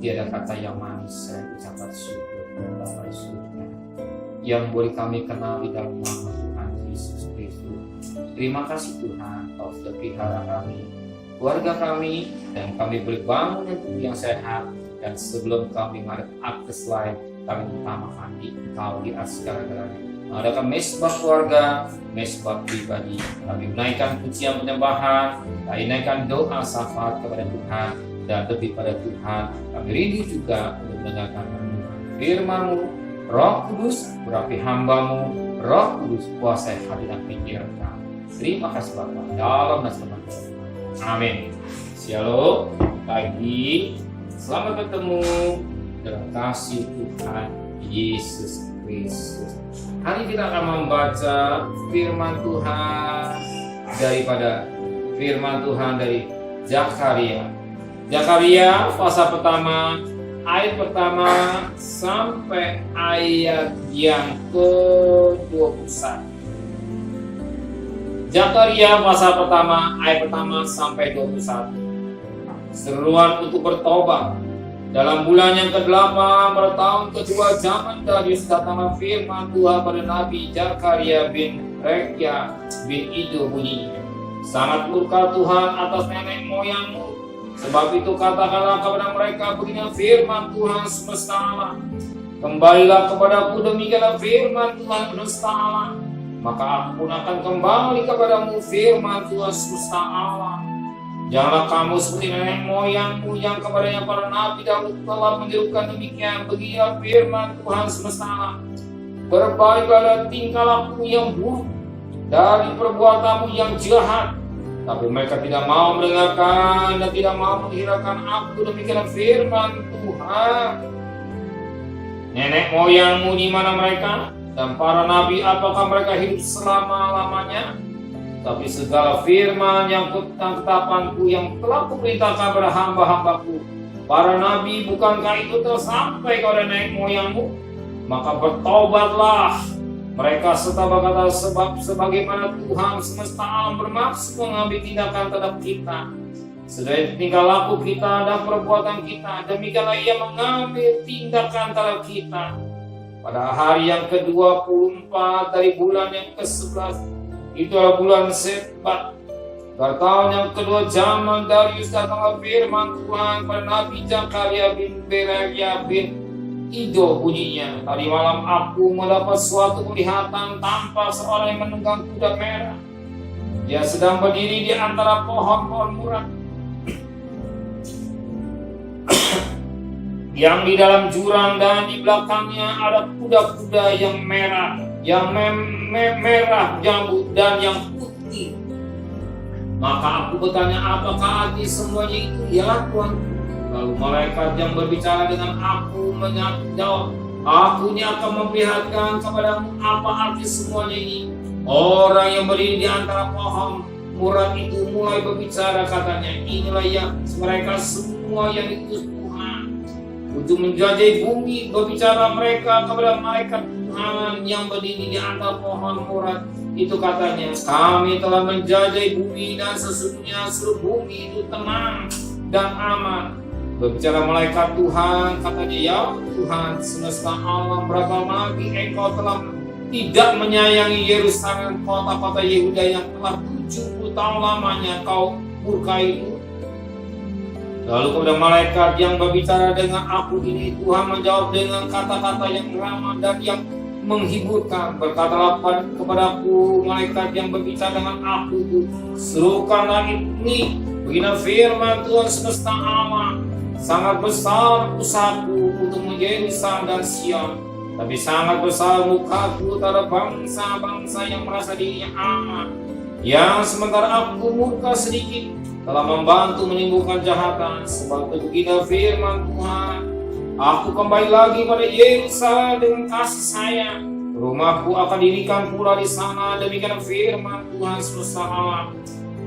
tiada kata yang manis saya ucapkan syukur Bapa di surga yang boleh kami kenal di dalam nama Tuhan Yesus Kristus. Terima kasih Tuhan, Kau sudah pelihara kami, keluarga kami, dan kami boleh bangun dengan tubuh yang sehat. Dan sebelum kami mengadakan aktes lain, kami utamakan Engkau di atas segala-galanya. Mengadakan mesbah keluarga, mesbah pribadi, kami menaikkan pujian penyembahan, kami naikkan doa syafaat kepada Tuhan, dan lebih pada Tuhan, kami rindu juga untuk mendengarkan firman-Mu. Roh Kudus, berapi hamba-Mu, Roh Kudus, kuasai hati dan pikiran kami. Terima kasih Bapa, dalam nama Tuhan. Amin. Shalom, pagi. Selamat bertemu dalam kasih Tuhan Yesus Kristus. Hari kita akan membaca firman Tuhan dari Zakaria. Zakaria pasal pertama, ayat pertama sampai ayat yang ke-21. Zakaria pasal pertama, ayat pertama sampai 21. Seruan untuk bertobat. Dalam bulan yang ke-8 pada tahun kedua zaman Darius datanglah firman Tuhan pada Nabi Zakaria bin Rekya bin Ido bunyinya. Sangat murka Tuhan atas nenek moyangmu. Sebab itu katakanlah kepada mereka begini firman Tuhan semesta alam. Kembalilah kepadaku, demikianlah firman Tuhan semesta alam. Maka aku pun akan kembali kepadamu firman Tuhan semesta alam. Janganlah kamu seperti nenek moyangmu yang kepadanya para nabi dahulu telah menyerukan demikian. Beginilah firman Tuhan semesta alam. Berbaliklah dari tingkah laku yang buruk, dari perbuatanmu yang jahat. Tapi mereka tidak mau mendengarkan dan tidak mau menghiraukan aku. Demikianlah firman Tuhan. Nenek moyangmu di mana mereka? Dan para nabi apakah mereka hidup selama-lamanya? Tapi segala firman yang tentang ketetapanku yang telah kuperintahkan kepada hamba-hambaku, para nabi, bukankah itu telah sampai kepada nenek moyangmu? Maka bertobatlah mereka serta berkata, sebab sebagaimana Tuhan semesta alam bermaksud mengambil tindakan terhadap kita, sedaya tingkah laku kita dan perbuatan kita, demikianlah Ia mengambil tindakan terhadap kita. Pada hari yang ke-24 dari bulan yang ke-11, itulah bulan Sebat, pada tahun yang kedua zaman Darius datanglah firman Tuhan pada Nabi Zakaria bin Berekya bin Ido bunyinya. Tadi malam aku mendapat suatu penglihatan, tampak seorang yang menunggang kuda merah. Dia sedang berdiri di antara pohon-pohon murah yang di dalam jurang, dan di belakangnya ada kuda-kuda yang merah, yang merah jambu dan yang putih. Maka aku bertanya, apakah arti semuanya itu? Ya Tuhan. Lalu malaikat yang berbicara dengan aku menjawab, aku ini akan memperlihatkan kepadamu apa arti semuanya ini. Orang yang berdiri di antara pohon murah itu mulai berbicara, katanya, inilah yang mereka semua yang diutus Tuhan untuk menjajah bumi. Berbicara mereka kepada malaikat Tuhan yang berdiri di antara pohon murah itu, katanya, kami telah menjajah bumi dan sesungguhnya seluruh bumi itu tenang dan aman. Berbicara malaikat Tuhan, katanya, ya Tuhan semesta alam, berapa lagi engkau telah tidak menyayangi Yerusalem, kota-kota Yehuda yang telah 70 tahun lamanya kau murkai itu. Lalu kepada malaikat yang berbicara dengan aku ini, Tuhan menjawab dengan kata-kata yang ramah dan yang menghiburkan. Berkatalah kepadaku malaikat yang berbicara dengan aku itu, serukanlah ini, beginilah firman Tuhan semesta alam. Sangat besar usahaku untuk menjadi Yerusalem dan Sion, tapi sangat besar mukaku terhadap bangsa-bangsa yang merasa dirinya aman, yang sementara aku murka sedikit telah membantu menimbulkan kejahatan. Sebab begini firman Tuhan, aku kembali lagi pada Yerusalem dengan kasih sayang, rumahku akan didirikan pula di sana. Demikian firman Tuhan semesta alam.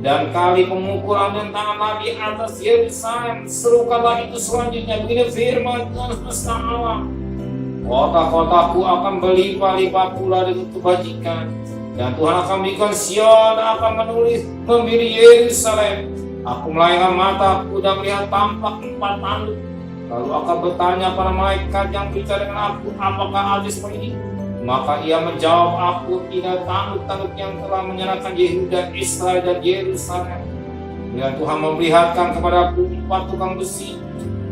Dan kali pemukulan dan tangan Nabi atas Yerusalem, serukanlah itu selanjutnya. Begini firman Tuhan semesta alam, kota-kotaku akan berlimpah-limpah pula dengan kebajikan, dan Tuhan akan memberikan Sion, akan memilih Yerusalem. Aku melayangkan mataku dan melihat tampak 4 tanduk, Lalu aku bertanya pada malaikat yang bicara dengan aku, apakah ada seperti ini? Maka ia menjawab, aku tidak tanduk-tanduk yang telah menyerahkan Yehuda, Israel dan Yerusalem. Dan Tuhan memperlihatkan kepadaku 4 tukang besi.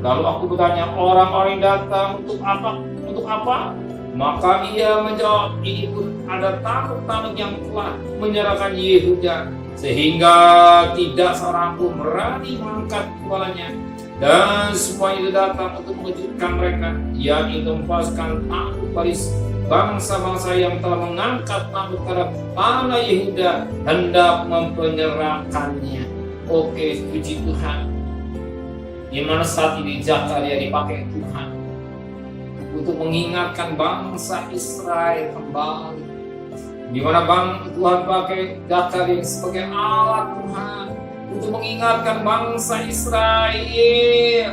Lalu aku bertanya, orang-orang yang datang untuk apa? Untuk apa? Maka ia menjawab, ini pun ada tanduk-tanduk yang telah menyerahkan Yehuda, sehingga tidak seorang pun berani mengangkat kepalanya. Dan semua itu datang untuk mengejutkan mereka, yakni melepaskan tanduk baris bangsa-bangsa yang telah mengangkat tanduk terhadap tanah Yehuda, hendak mempenyerahkannya. Oke, puji Tuhan. Di mana saat ini Zakaria dipakai Tuhan untuk mengingatkan bangsa Israel kembali. Di mana Tuhan pakai Zakaria sebagai alat Tuhan untuk mengingatkan bangsa Israel.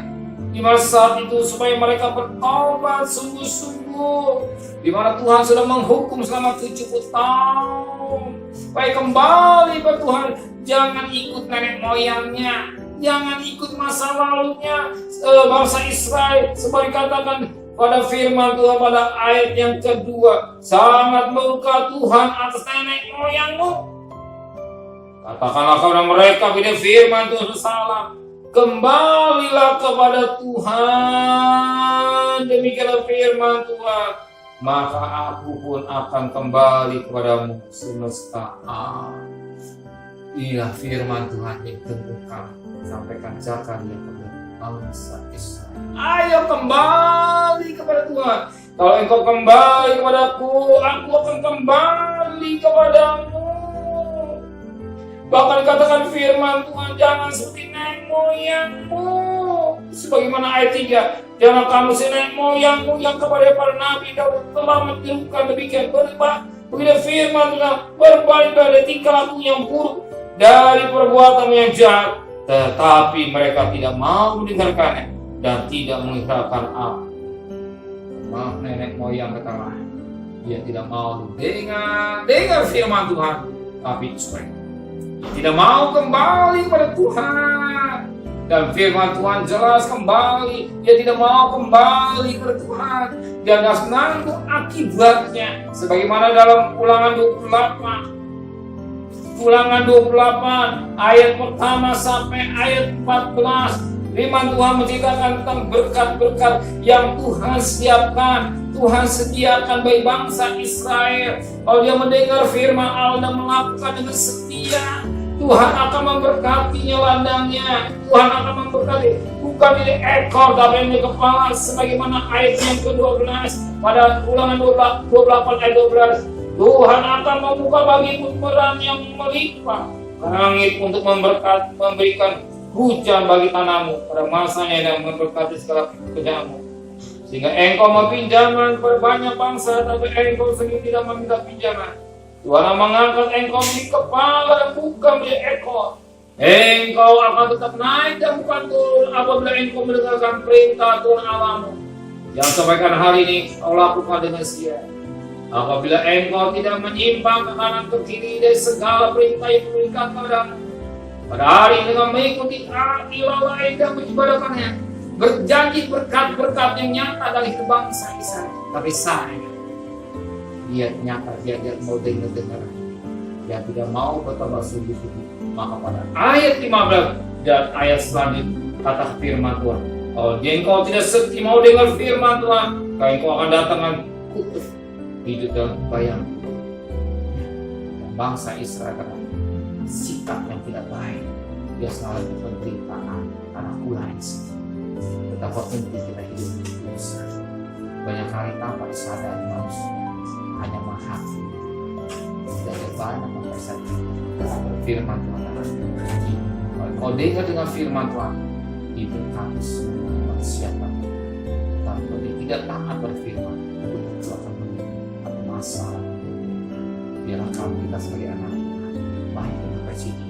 Di mana saat itu supaya mereka bertobat sungguh-sungguh. Di mana Tuhan sudah menghukum selama 70 tahun. Supaya kembali ke Tuhan. Jangan ikut nenek moyangnya. Jangan ikut masa lalunya. Bangsa Israel seperti katakan pada firman Tuhan pada ayat yang kedua. Sangat murka Tuhan atas nenek moyangmu. Katakanlah kepada mereka bila firman Tuhan salah. Kembalilah kepada Tuhan. Demikianlah firman Tuhan. Maka aku pun akan kembali kepadamu semesta alam. Inilah firman Tuhan yang ditentukan sampaikan Zakaria kepada bangsa Israel. Ayo kembali kepada Tuhan. Kalau engkau kembali kepadaku, aku akan kembali kepadamu. Bahkan dikatakan firman Tuhan, jangan seperti nenek moyangmu. Sebagaimana ayat 3, jangan kamu si nenek moyangmu yang kepada para nabi Daud telah menirukan demikian. Begitu firman Tuhan, berbalik dari tingkah laku yang buruk, dari perbuatan yang jahat. Tetapi mereka tidak mau mendengarkannya dan tidak mengikrarkan aku. Maaf, nenek moyang katakan, dia tidak mau dengar firman Tuhan, tapi Israel tidak mau kembali kepada Tuhan. Dan firman Tuhan jelas kembali, dia tidak mau kembali kepada Tuhan. Dan harus nanggung akibatnya. Sebagaimana dalam Ulangan 28 ayat pertama sampai ayat 14. Firman Tuhan menceritakan tentang berkat-berkat yang Tuhan siapkan, Tuhan sediakan bagi bangsa Israel. Kalau dia mendengar firman Allah dan melakukan dengan setia, Tuhan akan memberkatinya ladangnya. Tuhan akan memberkati bukan di ekor tapi di kepala, sebagaimana ayat yang ke-12 pada Ulangan 28 ayat 12. Tuhan akan membuka bagimu peran yang melimpah langit untuk memberikan hujan bagi tanahmu pada masanya dan memberkati segala pekerjaanmu. Sehingga engkau meminjaman pada banyak bangsa, tapi engkau sendiri tidak meminta pinjaman. Tuhan akan mengangkat engkau menjadi kepala dan bukan menjadi ekor. Engkau akan tetap naik dan bukan turun apabila engkau mendengarkan perintah Tuhan Allahmu yang sampaikan hari ini kau lakukan dengan setia. Apabila engkau tidak menyimpang ke kanan ke kiri dari segala perintah yang diberikan kepadamu pada hari ini dengan mengikuti ilah dan mengibadahkannya, berjanji berkat-berkat yang nyata dari bangsa Israel. Tapi sayang, dia nyata, dia mau dengar, dia tidak mau bertobat sungguh-sungguh. Maka pada ayat 15 dan ayat selanjutnya kata firman Tuhan, kalau engkau tidak setia mau dengar firman Tuhan, engkau akan datangkan kutub hidup dalam bayang. Dan bangsa Israel karena sikap yang tidak baik, dia selalu penderitaan karena ulah yang betapa penting kita hidup di dosa. Banyak kali tanpa disadari manusia hanya menghakimi dan banyak mempersati. Firman Tuhan kalau kau dengar dengan firman Tuhan, diberkati semua manusia. Tapi kalau dia tidak taat berfirman, itu akan menjadi masalah. Biarlah kami kita sebagai anak Tuhan baik dengan persiji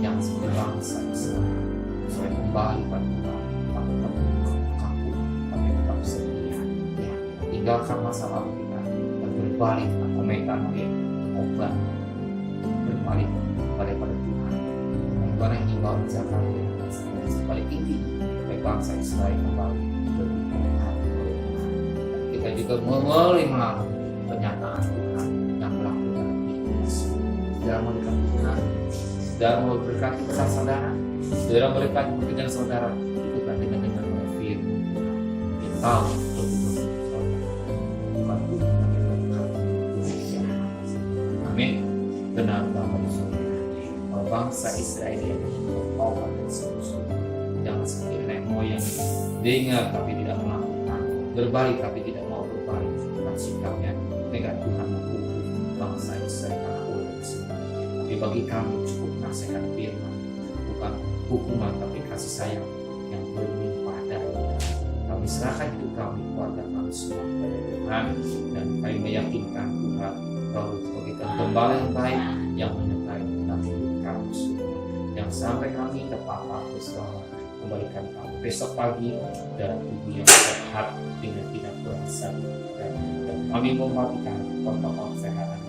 yang sebagai bangsa Israel supaya kembali pada Tuhan, tapi kaku, tapi tetap setia. Ya, tinggalkan masa lalu kita dan berbalik komentar obat berbalik pada Tuhan. Bagaimana himbauan Zakaria paling tinggi bagi bangsa Israel kembali mereka juga menerima penyataan Tuhan yang berlaku dalam hidup kita. Saudara memberkati Tuhan, saudara memberkati pesan saudara, saudara memberkati pekerjaan saudara, ikutan dengan firman kita amin. Benar banget kalau bangsa Israel yang bertobat dan sungguh-sungguh, jangan seperti nenek moyang dengar tapi tidak melakukan, berbalik tapi tidak mau berbalik, dan sikapnya negatif Tuhan menghukum bangsa Israel karena ulah semua. Tapi bagi kami cukup nasihat firman, bukan hukuman tapi kasih sayang yang berlimpah dari kita. Kami serahkan hidup kami, keluarga kami semua kepada Tuhan, dan kami meyakinkan Tuhan bahwa sebagai gembala yang baik yang menyertai dalam hidup kami semua, yang sampai kami terpapar bersama kembalikan kami besok pagi dalam tubuh yang sehat dengan tidak berasa, dan kami memperhatikan protokol kesehatan.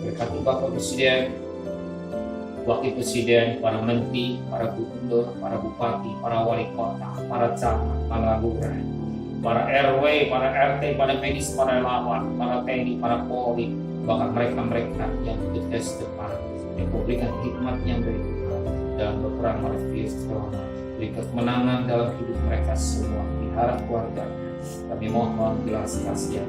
Berkati Bapak Presiden, Wakil Presiden, para menteri, para gubernur, para bupati, para wali kota, para camat, para lurah, para RW, para RT, para medis, para relawan, para TNI, para Polri, bahkan mereka-mereka yang bertugas depan memberikan hikmat yang dari Tuhan dalam berperang melawan virus corona. Beri kemenangan dalam hidup mereka semua, pelihara keluarganya. Kami mohon belas kasihan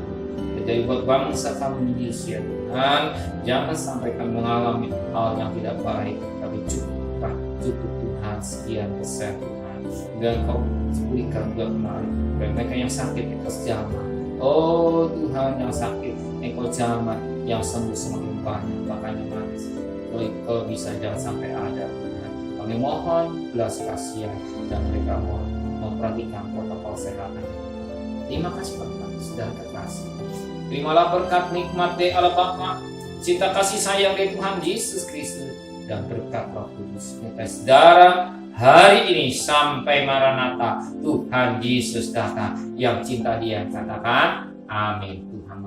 terjadi buat bangsa kami Indonesia, Tuhan. Jangan sampai kami mengalami hal yang tidak baik, tapi cukup Tuhan sekian persen Tuhan, dan Kau pulihkan juga kembali bagi mereka yang sakit Engkau jamah. Oh Tuhan, yang sakit Engkau jamah, yang sembuh semakin banyak, bahkan yang mati Kau bisa jangan sampai ada Tuhan. Kami mohon belas kasihan dan mereka mohon memperhatikan protokol kesehatan. Terima kasih Bapak, sudah terkasih. Terimalah berkat nikmat dari Allah Bapa, cinta kasih sayang dari Tuhan Yesus Kristus, dan berkat Roh Kudus menyertai saudara hari ini sampai Maranatha. Tuhan Yesus datang, yang cinta Dia katakan amin. Tuhan